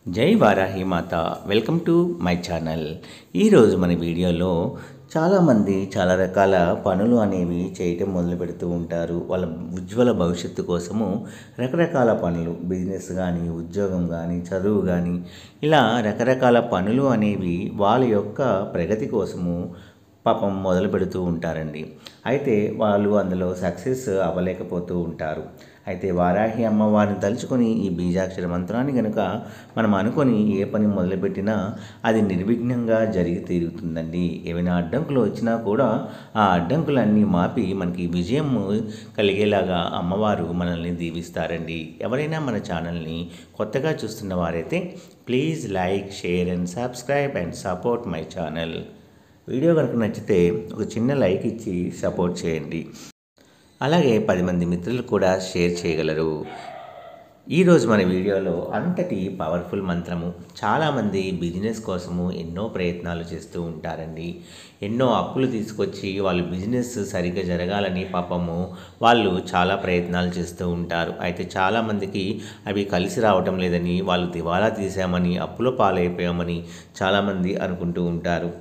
జై వారాహి మాత. Welcome to my channel. ఈరోజు మన వీడియోలో చాలామంది చాలా రకాల పనులు అనేవి చేయటం మొదలు పెడుతూ ఉంటారు. వాళ్ళ ఉజ్వల భవిష్యత్తు కోసము రకరకాల పనులు, బిజినెస్ కానీ, ఉద్యోగం కానీ, చదువు కానీ, ఇలా రకరకాల పనులు అనేవి వాళ్ళ యొక్క ప్రగతి కోసము పాపం మొదలు పెడుతూ ఉంటారండి. అయితే వాళ్ళు అందులో సక్సెస్ అవ్వలేకపోతూ ఉంటారు. అయితే వారాహి అమ్మవారిని తలుచుకొని ఈ బీజాక్షర మంత్రాన్ని కనుక మనం అనుకొని ఏ పని మొదలుపెట్టినా అది నిర్విఘ్నంగా జరిగి తీరుతుందండి. ఏమైనా అడ్డంకులు వచ్చినా కూడా ఆ అడ్డంకులన్నీ మాపి మనకి విజయం కలిగేలాగా అమ్మవారు మనల్ని దీవిస్తారండి. ఎవరైనా మన ఛానల్ని కొత్తగా చూస్తున్న వారైతే please like, share and subscribe and support my channel. Video కనుక నచ్చితే ఒక చిన్న లైక్ ఇచ్చి సపోర్ట్ చేయండి. అలాగే 10 మంది మిత్రులు కూడా షేర్ చేయగలరు. ఈరోజు మన వీడియోలో అంతటి పవర్ఫుల్ మంత్రము. చాలామంది బిజినెస్ కోసము ఎన్నో ప్రయత్నాలు చేస్తూ ఉంటారండి. ఎన్నో అప్పులు తీసుకొచ్చి వాళ్ళు బిజినెస్ సరిగ్గా జరగాలని పాపము వాళ్ళు చాలా ప్రయత్నాలు చేస్తూ ఉంటారు. అయితే చాలామందికి అవి కలిసి రావటం లేదని, వాళ్ళు దివాలా తీసామని, అప్పుల పాలైపోయామని చాలామంది అనుకుంటూ ఉంటారు.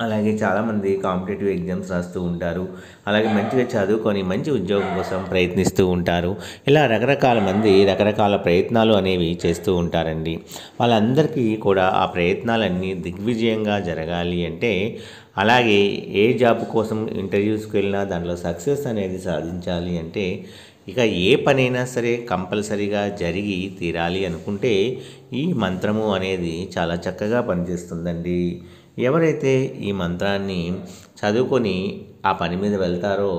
అలాగే చాలామంది కాంపిటేటివ్ ఎగ్జామ్స్ రాస్తూ ఉంటారు. అలాగే మంచిగా చదువుకొని మంచి ఉద్యోగం కోసం ప్రయత్నిస్తూ ఉంటారు. ఇలా రకరకాల మంది రకరకాల ప్రయత్నాలు అనేవి చేస్తూ ఉంటారండి. వాళ్ళందరికీ కూడా ఆ ప్రయత్నాలన్నీ దిగ్విజయంగా జరగాలి అంటే, అలాగే ఏ జాబ్ కోసం ఇంటర్వ్యూస్కి వెళ్ళినా దాంట్లో సక్సెస్ అనేది సాధించాలి అంటే, ఇక ఏ పనైనా సరే కంపల్సరీగా జరిగి తీరాలి అనుకుంటే ఈ మంత్రము అనేది చాలా చక్కగా పనిచేస్తుందండి. ఎవరైతే ఈ మంత్రాన్ని చదువుకొని ఆ పని మీద వెళ్తారో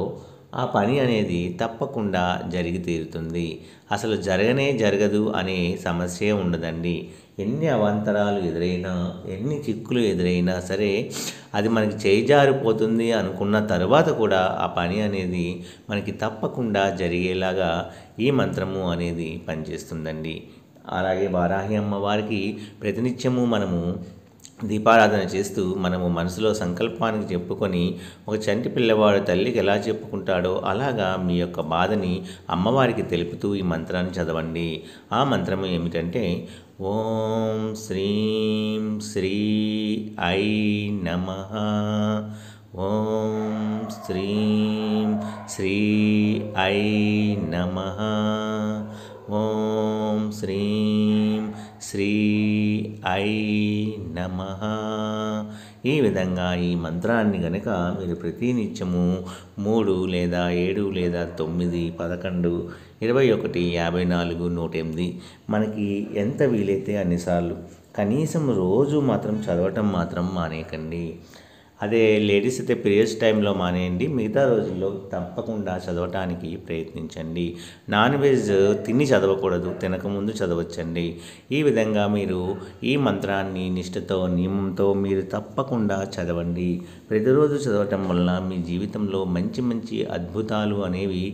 ఆ పని అనేది తప్పకుండా జరిగి తీరుతుంది. అసలు జరగదు అనే సమస్య ఉండదండి. ఎన్ని అవాంతరాలు ఎదురైనా, ఎన్ని చిక్కులు ఎదురైనా సరే అది మనకి చేజారిపోతుంది అనుకున్న తర్వాత కూడా ఆ పని అనేది మనకి తప్పకుండా జరిగేలాగా ఈ మంత్రము అనేది పనిచేస్తుందండి. అలాగే వారాహి అమ్మవారికి ప్రతినిత్యము మనము దీపారాధన చేస్తూ మనము మనసులో సంకల్పానికి చెప్పుకొని, ఒక చంటి పిల్లవాడు తల్లికి ఎలా చెప్పుకుంటాడో అలాగా మీ యొక్క బాధని అమ్మవారికి తెలుపుతూ ఈ మంత్రాన్ని చదవండి. ఆ మంత్రము ఏమిటంటే, ఓం శ్రీం శ్రీ ఐ నమః. ఓం శ్రీం శ్రీ ఐ నమః. ఓం శ్రీం శ్రీ ఐ నమః. ఈ విధంగా ఈ మంత్రాన్ని గనక మీరు ప్రతినిత్యము 3 లేదా 7 లేదా 9, 11, 21, 54, 108 మనకి ఎంత వీలైతే అన్నిసార్లు కనీసం రోజు మాత్రం చదవటం మాత్రం మానేయకండి. అదే లేడీస్ అయితే పీరియడ్స్ టైంలో మానేయండి. మిగతా రోజుల్లో తప్పకుండా చదవటానికి ప్రయత్నించండి. నాన్ వెజ్ తిని చదవకూడదు, తినకముందు చదవచ్చండి. ఈ విధంగా మీరు ఈ మంత్రాన్ని నిష్ఠతో, నియమంతో మీరు తప్పకుండా చదవండి. ప్రతిరోజు చదవటం వలన మీ జీవితంలో మంచి మంచి అద్భుతాలు అనేవి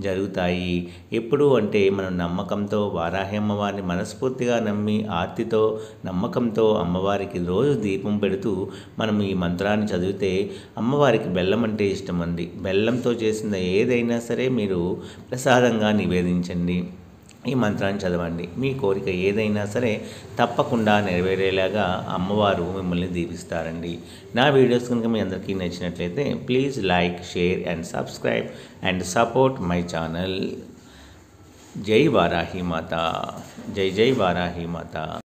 జరుగుతాయి. ఎప్పుడు అంటే మనం నమ్మకంతో వారాహి అమ్మవారిని మనస్ఫూర్తిగా నమ్మి, ఆర్తితో, నమ్మకంతో అమ్మవారికి రోజు దీపం పెడుతూ మనం ఈ మంత్రాన్ని చదివితే, అమ్మవారికి బెల్లం అంటే ఇష్టం అండి. బెల్లంతో చేసిన ఏదైనా సరే మీరు ప్రసాదంగా నివేదించండి. ఈ మంత్రాన్ని చదవండి. మీ కోరిక ఏదైనా సరే తప్పకుండా నెరవేరేలాగా అమ్మవారు మిమ్మల్ని దీవిస్తారండి. నా వీడియోస్ కనుక మీ అందరికీ నచ్చినట్లయితే please like, share and subscribe and support my channel. జై వారాహి మాత. జై జై వారాహి మాత.